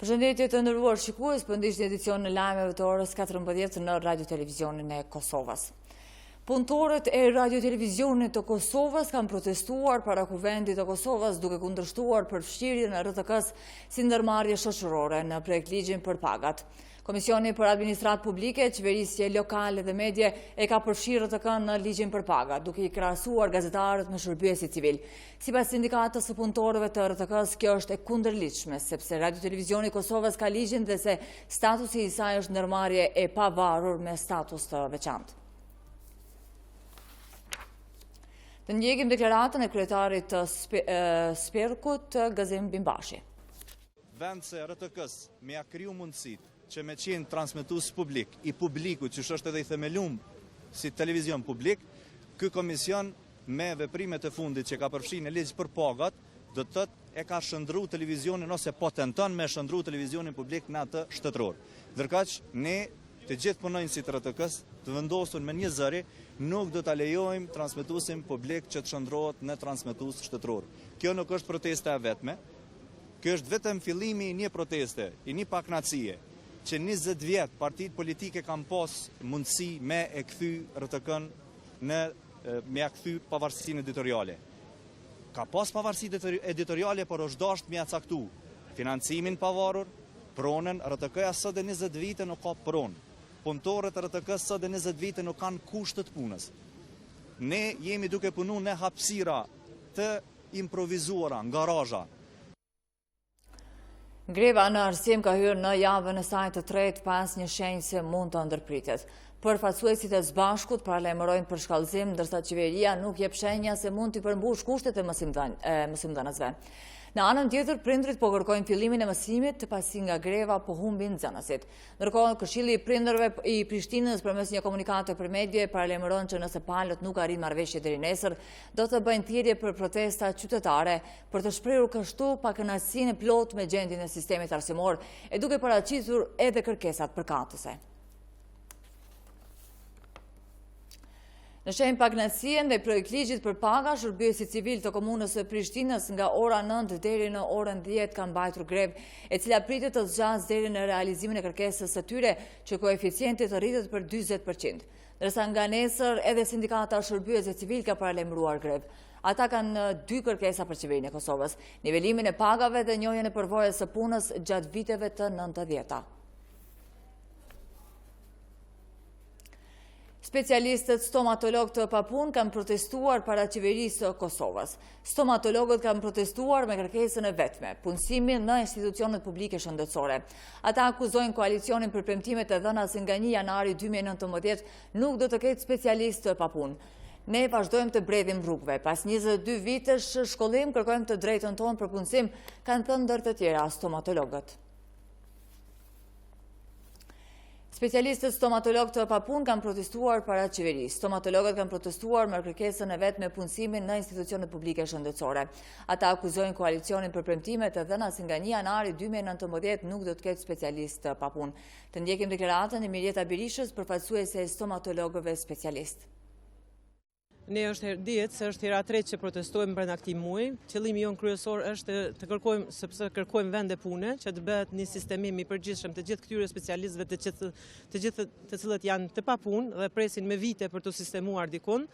Përshëndetje të nderuar shikues, po ndiqni edicionin e lajmeve të orës 14 në Radio Televizionin e Kosovës. Punëtorët e Radio Televizionit të Kosovës kanë protestuar para Kuvendit të Kosovës duke kundërshtuar përfshirjen e RTK-s si ndërmarrje shoqërore në projektligjin për pagat. Komisioni për Administratë Publike, Qeverisje Lokale dhe Medje e ka përfshirë RTK në ligjin për pagat, duke i krahasuar gazetarët me shërbyesi civil. Sipas sindikatës së punëtorëve të RTK-s, kjo është e kundërligjshme, sepse Radio Televizioni i Kosovës ka ligjin dhe se statusi i saj është ndërmarrje e pavarur me status të veçantë. Të ndjekim deklaratën e kryetarit të Sperkut, Gazim Bimbashi. Vend se RTK-s me ja kriju mundësit që me qenë transmetues publik, i publiku që është edhe i themelum si televizion publik, ky komision me veprimet e fundit që ka përfshirë në ligj për pagat, do të thotë e ka shndru televizionin ose po tenton me shndru televizionin publik në atë shtetëror. Ndërkaq ne të gjithë punonjësit të RTK-s të vendosur me një zëri, nuk do ta lejojmë transmetuesin publik që të shndrohet në transmetues shtetëror. Kjo nuk është protesta e vetme, kjo është vetëm fillimi i një proteste, i një pakënaqësie që 20 vjet partitë politike kanë pas mundësi me e kthy RTK-n me ja kthy pavarësinë editoriale. Ka pas pavarësi editoriale, por është dashur me ja caktu financimin pavarur, pronën. RTK-ja sot e 20 vite nuk ka pronë. Punëtorët e RTK-s sot e 20 vite nuk kanë kushtet punës. Ne jemi duke punu në hapësira të improvizuara, nga garazha. Greva në arsim ka hyrë në javën e saj të tretë pas një shenjë se mund të ndërpritet. Përfaqësuesit e së bashkut paralajmërojnë për shkallëzim, ndërsa qeveria nuk jep shenja se mund të përmbush kushtet e mësimdhënësve. Në anën tjetër, prindrit po kërkojnë fillimin e mësimit pasi nga greva po humbin nxënësit. Ndërkohë, Këshilli i Prindërve i Prishtinës përmes një komunikate për medje paralajmëron që nëse palët nuk arrin marrëveshje deri nesër, do të bëjnë thirrje për protesta qytetare për të shprehur kështu pakënaqësinë e plotë me gjendjen e sistemit arsimor, e duke paraqitur edhe kërkesat përkatëse. Në shenjë pakënaqësie ndaj projektligjit për paga, shërbyesi civil të komunës së Prishtinës nga ora 9 deri në orën 10 kanë mbajtur grevë, e cila pritet të zgjasë deri në realizimin e kërkesës së tyre që koeficienti të rritet për 40%. Ndërsa nga nesër edhe sindikata shërbyese civil ka paralajmëruar grevë. Ata kanë dy kërkesa për qeverinë e Kosovës: nivelimin e pagave dhe njohjen e përvojës së punës gjatë viteve të 90-ta. Specialistët stomatolog të papunë kanë protestuar para qeverisë së Kosovës. Stomatologët kanë protestuar me kërkesën e vetme, punësimin në institucionet publike shëndetësore. Ata akuzojnë koalicionin për premtimet e dhëna se nga 1 janari 2019 nuk do të ketë specialistë të papunë. Ne vazhdojmë të bredhim rrugëve. Pas 22 vitesh shkollim kërkojmë të drejtën tonë për punësim, kanë thënë ndër të tjera stomatologët. Specialistët stomatolog të papunë kanë protestuar para qeverisë. Stomatologët kanë protestuar me kërkesën e vet me punësimin në institucionet publike shëndetësore. Ata akuzojnë koalicionin për premtimet e dhëna se nga 1 janari 2019 nuk do të ketë specialistë të papunë. Të ndjekim deklaratën e Mirjeta Birishës, përfaqësuese e stomatologëve specialistë. Ne dihet se është hera e tretë që protestojmë brenda këtij muaji. Qëllimi jon kryesor është të kërkojmë, sepse kërkojmë vende pune, që të bëhet një sistemim i përgjithshëm të gjithë këtyre specialistëve të gjithë të cilët janë të papunë dhe presin me vite për të sistemuar dikun.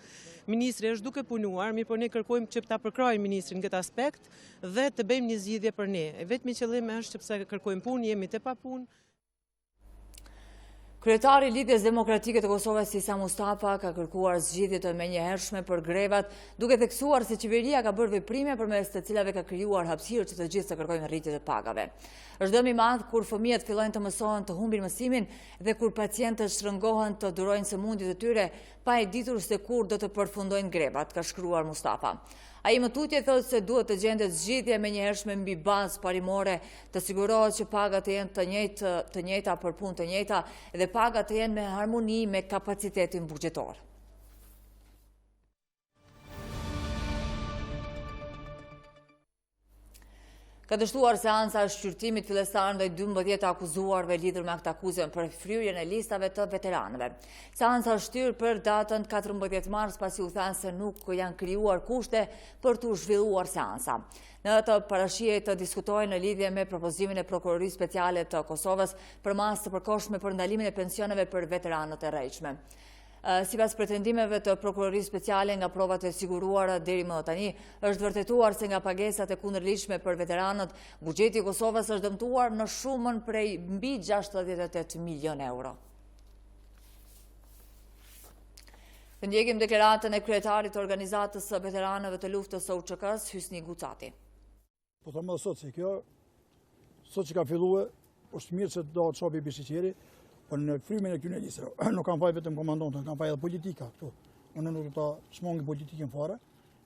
Ministri është duke punuar, mirë po ne kërkojmë që ta përkrojmë ministrin në këtë aspekt dhe të bëjmë një zgjidhje për ne. Vetmi qëllim është sepse kërkojmë punë, jemi të papunë. Kryetari i Lidhjes Demokratike të Kosovës Isa Mustafa ka kërkuar zgjidhje të menjëhershme për grevat, duke theksuar se qeveria ka bërë veprime përmes të cilave ka krijuar hapësirë që të gjithë të kërkojnë rritje të pagave. Është dëm i madh kur fëmijët fillojnë të mësohen të humbin mësimin dhe kur pacientët shtrëngohen të durojnë sëmundjet e tyre pa e ditur se kur do të përfundojnë grevat, ka shkruar Mustafa. Ai më tutje thotë se duhet të gjendet zgjidhje menjëhershme mbi bazë parimore, të sigurohet që pagat të jenë të njëjta për punë të njëjta dhe pagat të jenë me harmoni me kapacitetin buxhetor. Ka dështuar seansa shqyrtimit fillestar ndaj 12 akuzuarve lidhur me akt akuzën për fryrjen e listave të veteranëve. Seansa shtyrë për datën 14 mars pasi u thanë se nuk janë krijuar kushte për të zhvilluar seansa. Në të parashije të diskutojnë në lidhje me propozimin e Prokurorisë Speciale të Kosovës për masë të përkohshme për ndalimin e pensioneve për veteranët e rrejtshme. Sipas pretendimeve të Prokurorisë Speciale nga provat e siguruara deri më tani, është vërtetuar se nga pagesat e kundërligjshme për veteranët, buxheti i Kosovës është dëmtuar në shumën prej mbi 68 milion euro. Të ndjekim deklaratën e kryetarit të organizatës së veteranëve të luftës së UÇK-s, Hysni Gucati. Po thamë dhe sot se kjo, sot që ka filluar, është mirë që do të shopi Bishiqeri, por në frymin e këtyre listave nuk kanë faj vetëm komandantë, kanë faj edhe politika këtu. Unë nuk do ta shmongi politikën fare,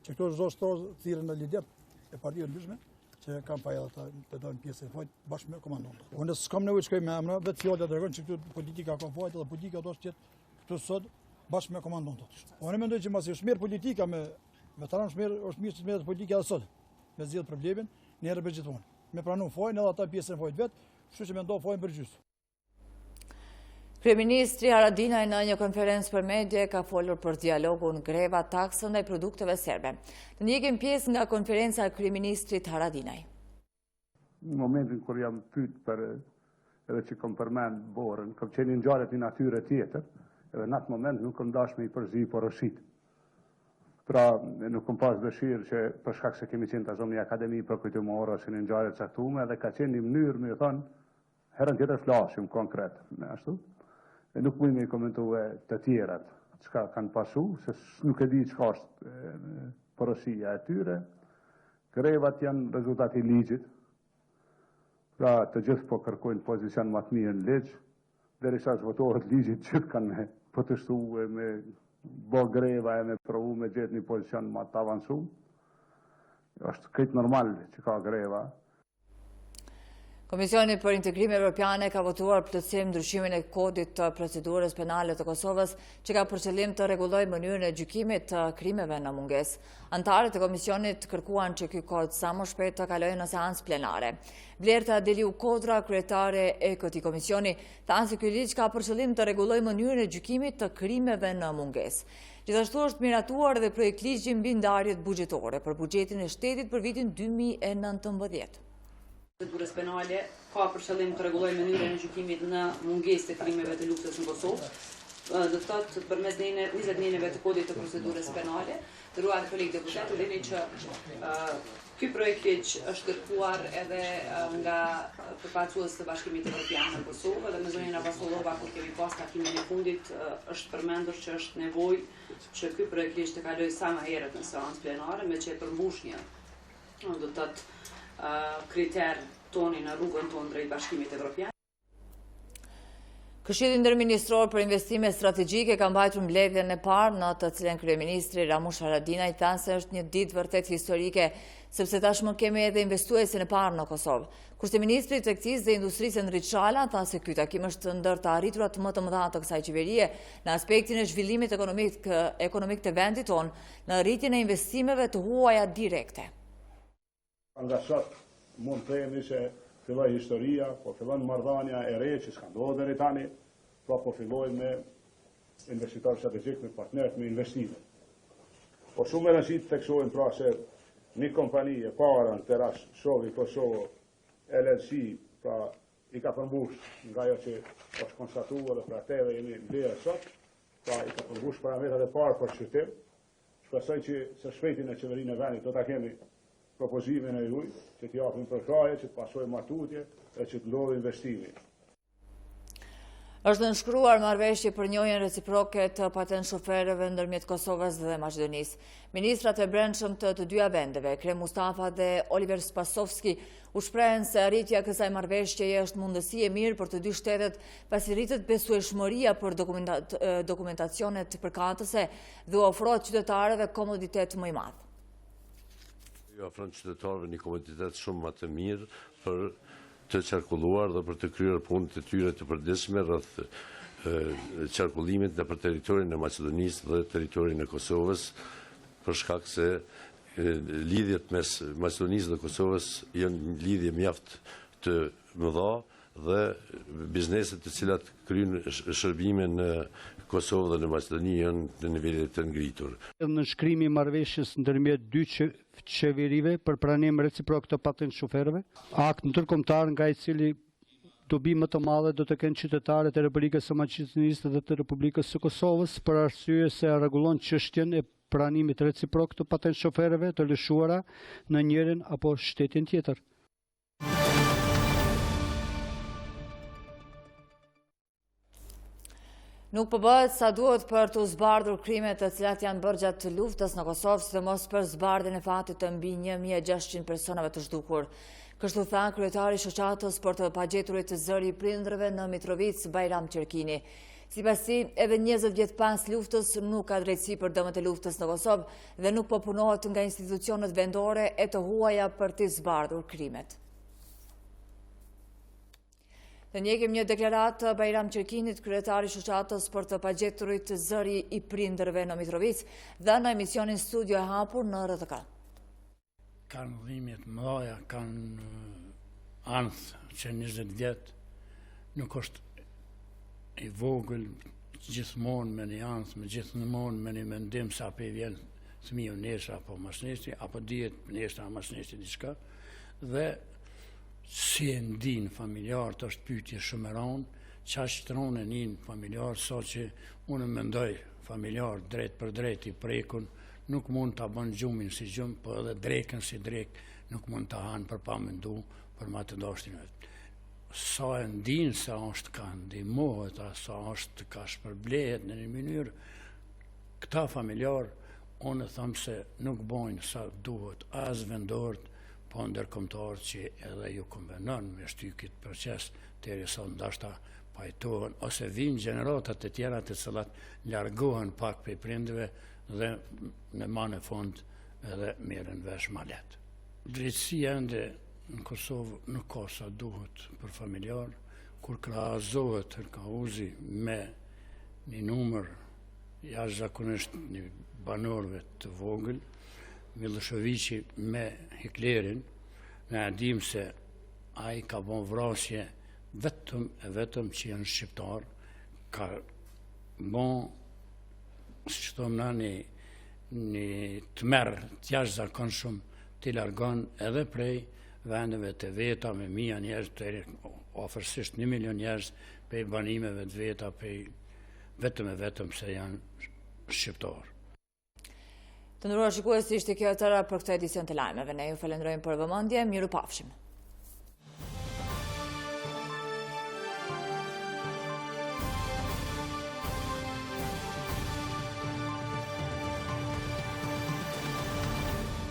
që këto çdo shtroz thirrën në lidet e partive ndryshme, që kanë faj edhe të dojnë pjesë e fajt bashkë me komandantët. Unë s'kam nevojë të shkoj me emra, vetë fjalë tregon që këtu politika ka fajt edhe politika do të jetë këtu sot bashkë me komandantët. Unë mendoj që mbasi është mirë politika me veteranë, është mirë që të merret politika edhe sot. Me zgjidh problemin në herë për gjithmonë. Me pranu fajin edhe ata pjesën e fajt vet, kështu që mendoj fajin përgjysmë. Kryeministri Haradinaj në një konferencë për medje ka folur për dialogun greva taksën ndaj produkteve serbe. Të ndjekim pjesë nga konferenca e kryeministrit Haradinaj. Në momentin kur jam pyet për edhe që kom përmend borën, kam qenë ngjarje në natyrë tjetër, edhe në atë moment nuk kam dashur me i përzi poroshit. Pra nuk kam pas dëshirë që për shkak se kemi qenë të zonë një akademi për këtë morë ose një ngjarje të caktuar, edhe ka qenë një mënyrë më thon herën tjetër flasim konkret me ashtu. E nuk mund me komentue të tjerat çka kanë pasu, se nuk e di çka është porosia e tyre. Grevat janë rezultati i ligjit. Pra të gjithë po kërkojnë pozicion më të mirë në ligj, derisa të votohet ligji të gjithë kanë protestuar me bë greva e me provu me gjetë një pozicion më të avancuar. Është krejt normal që ka greva. Komisioni për Integrim Evropiane ka votuar plotësim ndryshimin e kodit të procedurës penale të Kosovës, që ka për qëllim të rregullojë mënyrën e gjykimit të krimeve në mungesë. Anëtarët e komisionit kërkuan që ky kod sa më shpejt të kalojë në seancë plenare. Vlerta Deliu Kodra, kryetare e këtij komisioni, thanë se ky ligj ka për qëllim të rregullojë mënyrën e gjykimit të krimeve në mungesë. Gjithashtu është miratuar edhe projekt ligji mbi ndarjet buxhetore për buxhetin e shtetit për vitin 2019. Procedurës penale ka për qëllim të rregullojë mënyrën e gjykimit në mungesë të krimeve të luftës në Kosovë. Do të thotë përmes 20 neneve të kodit të procedurës penale, të ruajt kolegë deputet, dini që ky projekt ligj është kërkuar edhe nga përfaqësues të Bashkimit Evropian në Kosovë dhe me zonën Avasolova, kur kemi pas takimin e fundit, është përmendur që është nevojë që ky projekt ligj të kalojë sa më herët në seancë plenare, me që e përmbush një, do të thotë kriter toni në rrugën tonë drejt Bashkimit Evropian. Këshilli ndërministror për investime strategjike ka mbajtur mbledhjen e parë në të cilën kryeministri Ramush Haradinaj tha se është një ditë vërtet historike, sepse tashmë kemi edhe investuesin e parë në Kosovë. Kurse ministri i Tregtisë dhe Industrisë Enrik Shala tha se ky takim është ndër të arriturat më të mëdha të kësaj qeverie në aspektin e zhvillimit ekonomik të vendit tonë, në rritjen e investimeve të huaja direkte. Nga sot mund të themi se filloi historia, po fillon marrëdhënia e re që s'ka ndodhur deri tani, po filloi me investitor strategjik, me partnerët me investime. Po shumë e rëndësishme të theksojmë pra se një kompani e para në Teras Shovi Kosovo LLC, pra i ka përmbush nga ajo që është konstatuar dhe pra teve jemi blerë sot, pra i ka përmbush parametrat e parë për shqyrtim. Shpresoj që së shpejti në qeverinë e vendit do ta kemi propozimin e juaj, që të japim përkraje, që të pasojë matutje dhe që të ndodhë investimi. Është nënshkruar marrëveshje për njohjen reciproke të patent shoferëve ndërmjet Kosovës dhe Maqedonisë. Ministrat e brendshëm të dyja vendeve, Krem Mustafa dhe Oliver Spasovski, u shprehen se arritja e kësaj marrëveshjeje është mundësi e mirë për të dy shtetet, pasi rritet besueshmëria për dokumentacionet përkatëse dhe ofrohet qytetarëve komoditet më i madh. Ju ofron qytetarëve një komoditet shumë më të mirë për të qarkulluar dhe për të kryer punët e tyre të përditshme rreth qarkullimit nëpër territorin e Maqedonisë dhe territorin e Kosovës, për shkak se lidhjet mes Maqedonisë dhe Kosovës janë lidhje mjaft të mëdha dhe bizneset të cilat kryejnë shërbime në Kosovë dhe në Maqedoni janë në nivele të ngritur. Në shkrimi i marrëveshjes ndërmjet dy qeverive për pranim reciprok të patent shoferëve, akt ndërkombëtar nga i cili dobi më të madhe do të kenë qytetarët e Republikës së Maqedonisë dhe të Republikës së Kosovës për arsye se rregullon çështjen e pranimit reciprok të patent shoferëve të lëshuara në njërin apo shtetin tjetër. Nuk bëhet sa duhet për të zbardhur krimet të cilat janë bërë gjatë luftës në Kosovë, sidomos për zbardhjen e fatit të mbi 1600 personave të zhdukur. Kështu tha kryetari i shoqatës për të pagjeturit të zëri i prindërve në Mitrovic, Bajram Qerkini. Sipas tij, edhe 20 vjet pas luftës nuk ka drejtësi për dëmet e luftës në Kosovë dhe nuk po punohet nga institucionet vendore e të huaja për të zbardhur krimet. Dhe njegim një deklarat të Bajram Qerkinit, kryetari i shoqatës për të pagjeturit të zëri i prindërve në Mitrovic, dhe në emisionin Studio e Hapur në RTK. Kanë dhimbjet mëdha, kanë anth që 20 vjet nuk është i vogël gjithmonë me një anth, gjithmonë me një mendim sa pe vjen fëmiu nesër apo masnesti, apo dihet nesër apo masnesti diçka, dhe si e ndin familjarët është pyetje shumë e rëndë, çfarë shtron e nin familjar, sa që unë mendoj familjar drejt për drejt i prekun, nuk mund ta bën gjumin si gjum, po edhe drekën si drek nuk mund ta hanë për pa mendu për ma të dashtin vet. Sa e ndin se është ka ndihmohet, sa është ka shpërblehet në një mënyrë, këta familjar unë them se nuk bojnë sa duhet as vendorët, po ndërkombëtarët që edhe ju konvenon me shty këtë proces derisa ndashta pajtohen ose vinë gjeneratat e tjera të cilat largohen pak prej prindëve dhe në manë fond edhe merren vesh ma lehtë. Drejtësia ende në Kosovë nuk ka sa duhet për familjar, kur krahazohet Kauzi me një numër jashtëzakonisht një banorëve të vogël, Miloševići me Hitlerin, ne dim se ai ka bën vrasje vetëm që janë shqiptar, ka bën, si thon nani, një tmerr të jashtëzakonshëm të largon edhe prej vendeve të veta me mia njerëz, afërsisht 1 milion njerëz prej banimeve të veta, vetëm se janë shqiptar. Të nderuar shikues, ishte kjo tëra për këtë edicion të lajmeve. Ne ju falenderojmë për vëmendje, miru pafshim.